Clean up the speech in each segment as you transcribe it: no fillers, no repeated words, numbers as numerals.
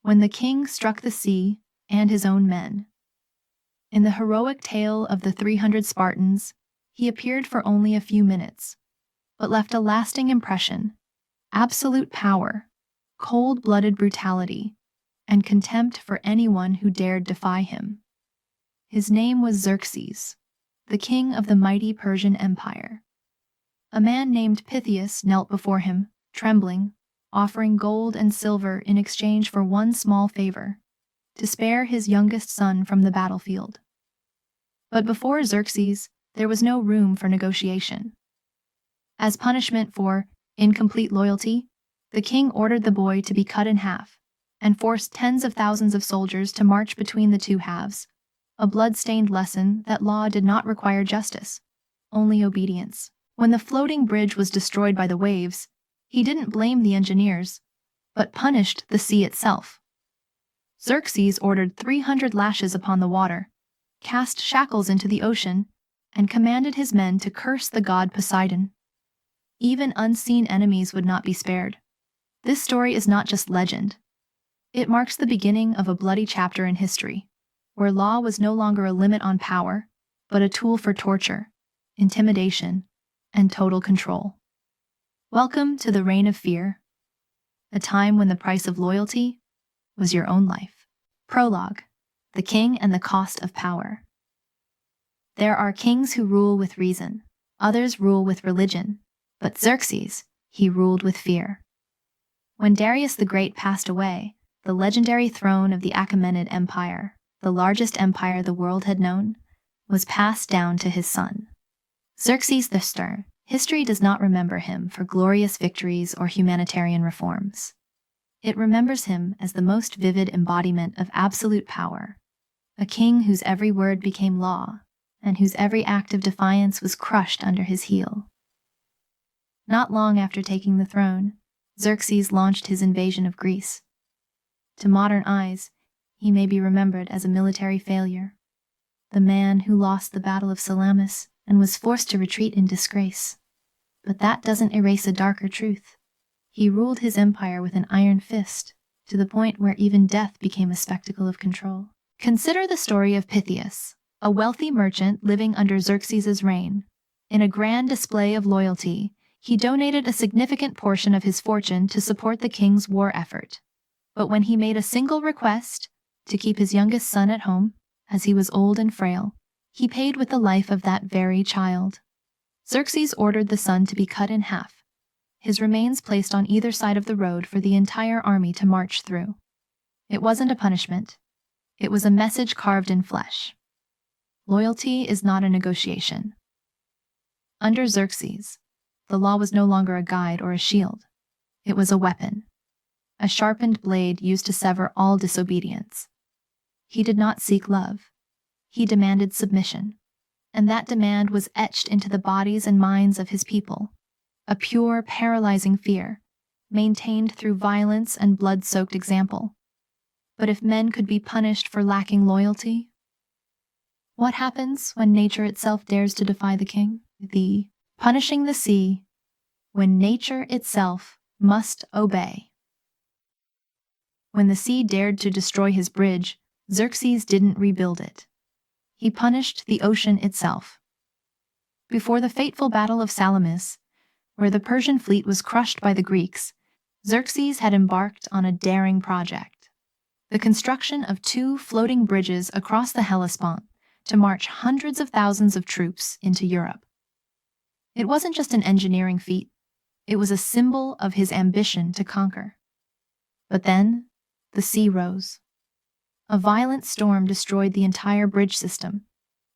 when the king struck the sea and his own men. In the heroic tale of the 300 Spartans, he appeared for only a few minutes, but left a lasting impression: absolute power, cold-blooded brutality, and contempt for anyone who dared defy him. His name was Xerxes, the king of the mighty Persian Empire. A man named Pythias knelt before him, trembling, offering gold and silver in exchange for one small favor: to spare his youngest son from the battlefield. But before Xerxes, there was no room for negotiation. As punishment for incomplete loyalty, the king ordered the boy to be cut in half and forced tens of thousands of soldiers to march between the two halves, a blood-stained lesson that law did not require justice, only obedience. When the floating bridge was destroyed by the waves, he didn't blame the engineers, but punished the sea itself. Xerxes ordered 300 lashes upon the water, cast shackles into the ocean, and commanded his men to curse the god Poseidon. Even unseen enemies would not be spared. This story is not just legend. It marks the beginning of a bloody chapter in history, where law was no longer a limit on power, but a tool for torture, intimidation, and total control. Welcome to the reign of fear, a time when the price of loyalty was your own life. Prologue: The King and the Cost of Power. There are kings who rule with reason, others rule with religion, but Xerxes, he ruled with fear. When Darius the Great passed away, the legendary throne of the Achaemenid Empire, the largest empire the world had known, was passed down to his son. Xerxes the Stern. History does not remember him for glorious victories or humanitarian reforms. It remembers him as the most vivid embodiment of absolute power, a king whose every word became law, and whose every act of defiance was crushed under his heel. Not long after taking the throne, Xerxes launched his invasion of Greece. To modern eyes, he may be remembered as a military failure, the man who lost the Battle of Salamis and was forced to retreat in disgrace. But that doesn't erase a darker truth. He ruled his empire with an iron fist, to the point where even death became a spectacle of control. Consider the story of Pythias, a wealthy merchant living under Xerxes' reign. In a grand display of loyalty, he donated a significant portion of his fortune to support the king's war effort. But when he made a single request, to keep his youngest son at home, as he was old and frail, he paid with the life of that very child. Xerxes ordered the son to be cut in half, his remains placed on either side of the road for the entire army to march through. It wasn't a punishment. It was a message carved in flesh. Loyalty is not a negotiation. Under Xerxes, the law was no longer a guide or a shield. It was a weapon, a sharpened blade used to sever all disobedience. He did not seek love. He demanded submission, and that demand was etched into the bodies and minds of his people, a pure, paralyzing fear, maintained through violence and blood-soaked example. But if men could be punished for lacking loyalty, what happens when nature itself dares to defy the king? The punishing the sea when nature itself must obey. When the sea dared to destroy his bridge, Xerxes didn't rebuild it. He punished the ocean itself. Before the fateful Battle of Salamis, where the Persian fleet was crushed by the Greeks, Xerxes had embarked on a daring project: the construction of 2 floating bridges across the Hellespont to march hundreds of thousands of troops into Europe. It wasn't just an engineering feat, it was a symbol of his ambition to conquer. But then, the sea rose. A violent storm destroyed the entire bridge system,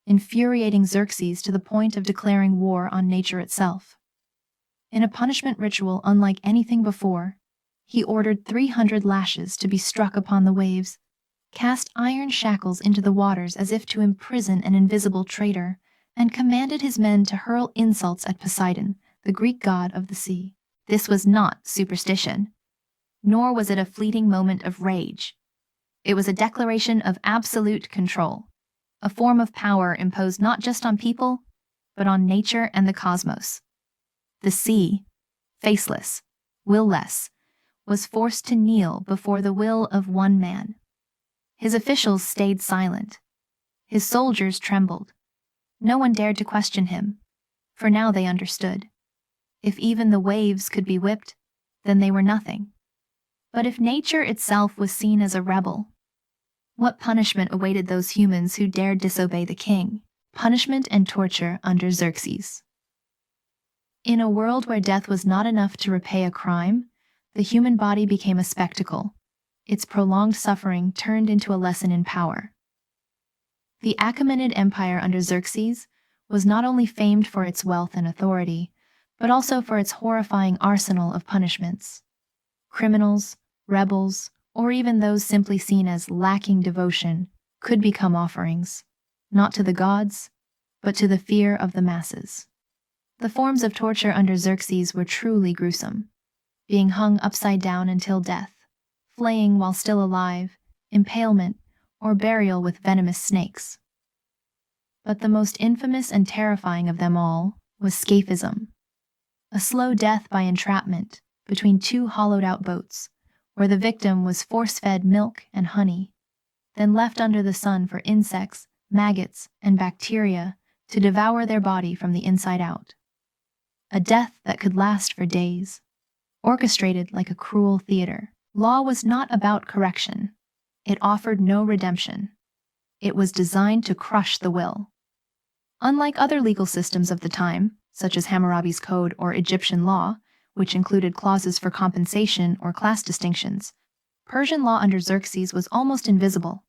infuriating Xerxes to the point of declaring war on nature itself. In a punishment ritual unlike anything before, he ordered 300 lashes to be struck upon the waves, cast iron shackles into the waters as if to imprison an invisible traitor, and commanded his men to hurl insults at Poseidon, the Greek god of the sea. This was not superstition, nor was it a fleeting moment of rage. It was a declaration of absolute control, a form of power imposed not just on people, but on nature and the cosmos. The sea, faceless, will-less, was forced to kneel before the will of one man. His officials stayed silent. His soldiers trembled. No one dared to question him, for now they understood. If even the waves could be whipped, then they were nothing. But if nature itself was seen as a rebel, what punishment awaited those humans who dared disobey the king? Punishment and torture under Xerxes. In a world where death was not enough to repay a crime, the human body became a spectacle. Its prolonged suffering turned into a lesson in power. The Achaemenid Empire under Xerxes was not only famed for its wealth and authority, but also for its horrifying arsenal of punishments. Criminals, rebels, or even those simply seen as lacking devotion could become offerings, not to the gods, but to the fear of the masses. The forms of torture under Xerxes were truly gruesome, being hung upside down until death, flaying while still alive, impalement, or burial with venomous snakes. But the most infamous and terrifying of them all was scaphism, a slow death by entrapment between two hollowed-out boats, where the victim was force-fed milk and honey, then left under the sun for insects, maggots, and bacteria to devour their body from the inside out. A death that could last for days, orchestrated like a cruel theater. Law was not about correction. It offered no redemption. It was designed to crush the will. Unlike other legal systems of the time, such as Hammurabi's Code or Egyptian law, which included clauses for compensation or class distinctions, Persian law under Xerxes was almost invisible,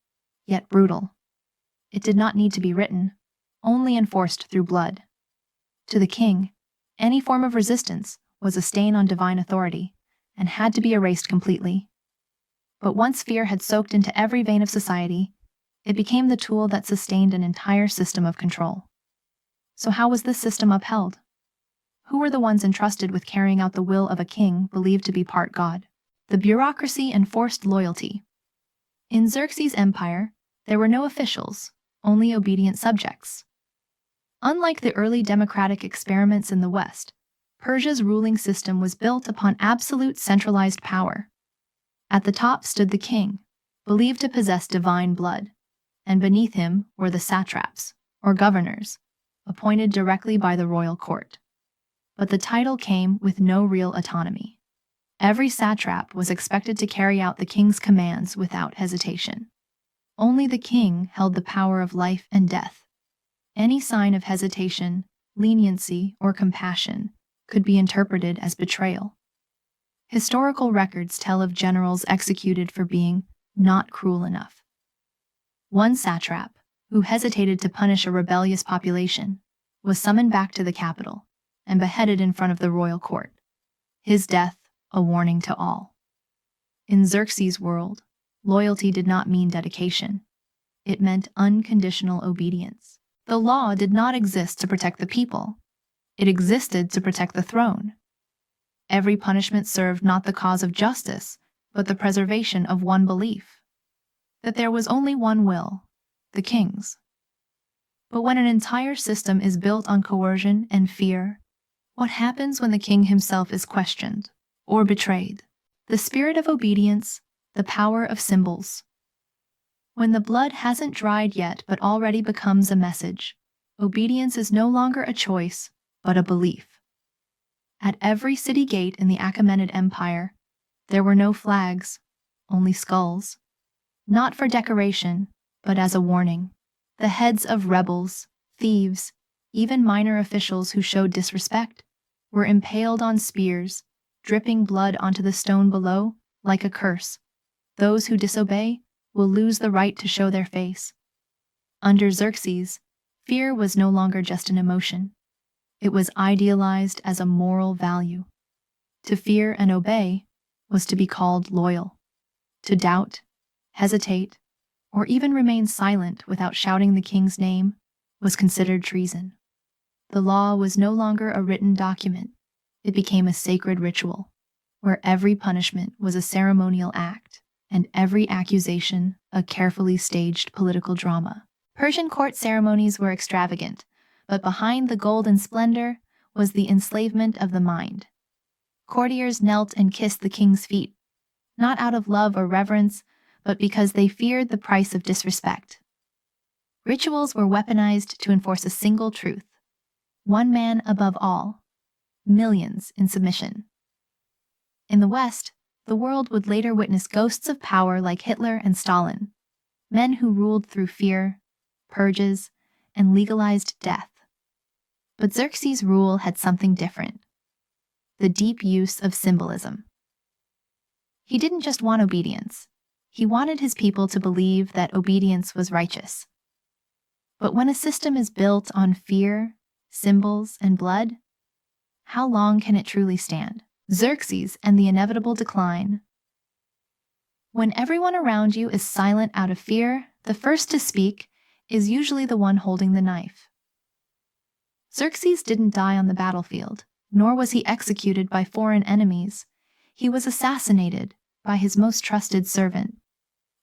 yet brutal. It did not need to be written, only enforced through blood. To the king, any form of resistance was a stain on divine authority and had to be erased completely. But once fear had soaked into every vein of society, it became the tool that sustained an entire system of control. So how was this system upheld? Who were the ones entrusted with carrying out the will of a king believed to be part god? The bureaucracy enforced loyalty. In Xerxes' empire, there were no officials, only obedient subjects. Unlike the early democratic experiments in the West, Persia's ruling system was built upon absolute centralized power. At the top stood the king, believed to possess divine blood, and beneath him were the satraps, or governors, appointed directly by the royal court. But the title came with no real autonomy. Every satrap was expected to carry out the king's commands without hesitation. Only the king held the power of life and death. Any sign of hesitation, leniency, or compassion could be interpreted as betrayal. Historical records tell of generals executed for being not cruel enough. One satrap, who hesitated to punish a rebellious population, was summoned back to the capital and beheaded in front of the royal court. His death, a warning to all. In Xerxes' world, loyalty did not mean dedication. It meant unconditional obedience. The law did not exist to protect the people. It existed to protect the throne. Every punishment served not the cause of justice, but the preservation of one belief, that there was only one will, the king's. But when an entire system is built on coercion and fear, what happens when the king himself is questioned or betrayed? The spirit of obedience, the power of symbols. When the blood hasn't dried yet but already becomes a message, obedience is no longer a choice, but a belief. At every city gate in the Achaemenid Empire, there were no flags, only skulls. Not for decoration, but as a warning. The heads of rebels, thieves, even minor officials who showed disrespect, were impaled on spears, dripping blood onto the stone below like a curse. Those who disobey will lose the right to show their face. Under Xerxes, fear was no longer just an emotion. It was idealized as a moral value. To fear and obey was to be called loyal. To doubt, hesitate, or even remain silent without shouting the king's name was considered treason. The law was no longer a written document. It became a sacred ritual, where every punishment was a ceremonial act, and every accusation a carefully staged political drama. Persian court ceremonies were extravagant, but behind the gold and splendor was the enslavement of the mind. Courtiers knelt and kissed the king's feet, not out of love or reverence, but because they feared the price of disrespect. Rituals were weaponized to enforce a single truth: one man above all, millions in submission. In the West, the world would later witness ghosts of power like Hitler and Stalin, men who ruled through fear, purges, and legalized death. But Xerxes' rule had something different: the deep use of symbolism. He didn't just want obedience. He wanted his people to believe that obedience was righteous. But when a system is built on fear, symbols, and blood, how long can it truly stand? Xerxes and the inevitable decline. When everyone around you is silent out of fear, the first to speak is usually the one holding the knife. Xerxes didn't die on the battlefield, nor was he executed by foreign enemies. He was assassinated by his most trusted servant.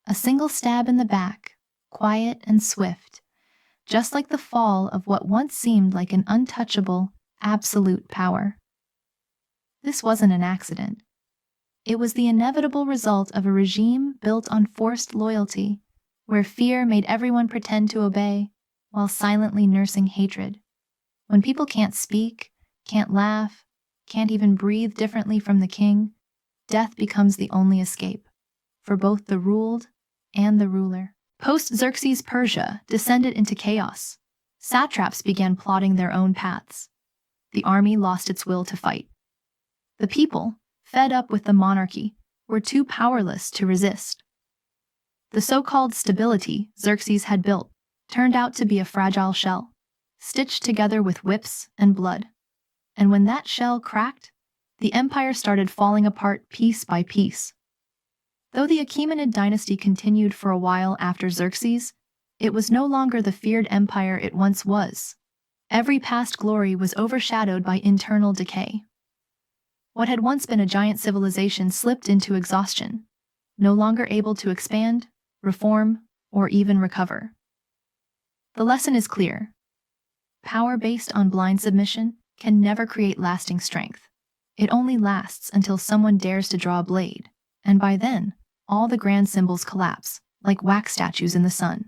A single stab in the back, quiet and swift, just like the fall of what once seemed like an untouchable, absolute power. This wasn't an accident. It was the inevitable result of a regime built on forced loyalty, where fear made everyone pretend to obey, while silently nursing hatred. When people can't speak, can't laugh, can't even breathe differently from the king, death becomes the only escape, for both the ruled and the ruler. Post-Xerxes Persia descended into chaos. Satraps began plotting their own paths. The army lost its will to fight. The people, fed up with the monarchy, were too powerless to resist. The so-called stability Xerxes had built turned out to be a fragile shell, stitched together with whips and blood. And when that shell cracked, the empire started falling apart piece by piece. Though the Achaemenid dynasty continued for a while after Xerxes, it was no longer the feared empire it once was. Every past glory was overshadowed by internal decay. What had once been a giant civilization slipped into exhaustion, no longer able to expand, reform, or even recover. The lesson is clear. Power based on blind submission can never create lasting strength. It only lasts until someone dares to draw a blade, and by then, all the grand symbols collapse, like wax statues in the sun.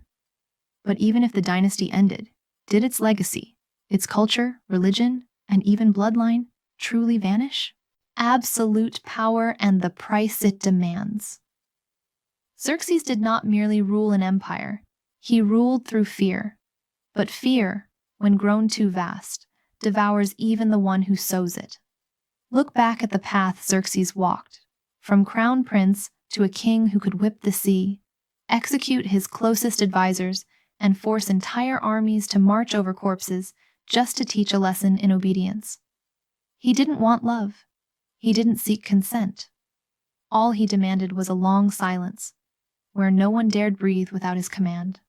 But even if the dynasty ended, did its legacy, its culture, religion, and even bloodline truly vanish? Absolute power and the price it demands. Xerxes did not merely rule an empire, he ruled through fear. But fear, when grown too vast, devours even the one who sows it. Look back at the path Xerxes walked, from crown prince to a king who could whip the sea, execute his closest advisors, and force entire armies to march over corpses just to teach a lesson in obedience. He didn't want love. He didn't seek consent. All he demanded was a long silence, where no one dared breathe without his command.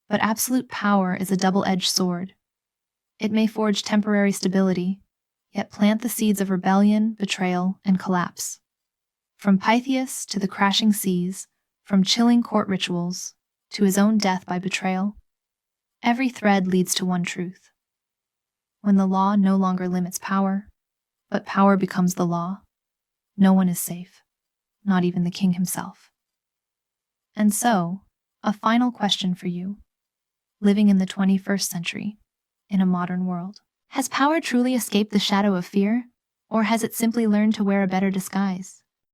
But absolute power is a double-edged sword. It may forge temporary stability, yet plant the seeds of rebellion, betrayal, and collapse. From Pythias to the crashing seas, from chilling court rituals to his own death by betrayal, every thread leads to one truth. When the law no longer limits power, but power becomes the law, no one is safe, not even the king himself. And so, a final question for you, living in the 21st century, in a modern world. Has power truly escaped the shadow of fear, or has it simply learned to wear a better disguise?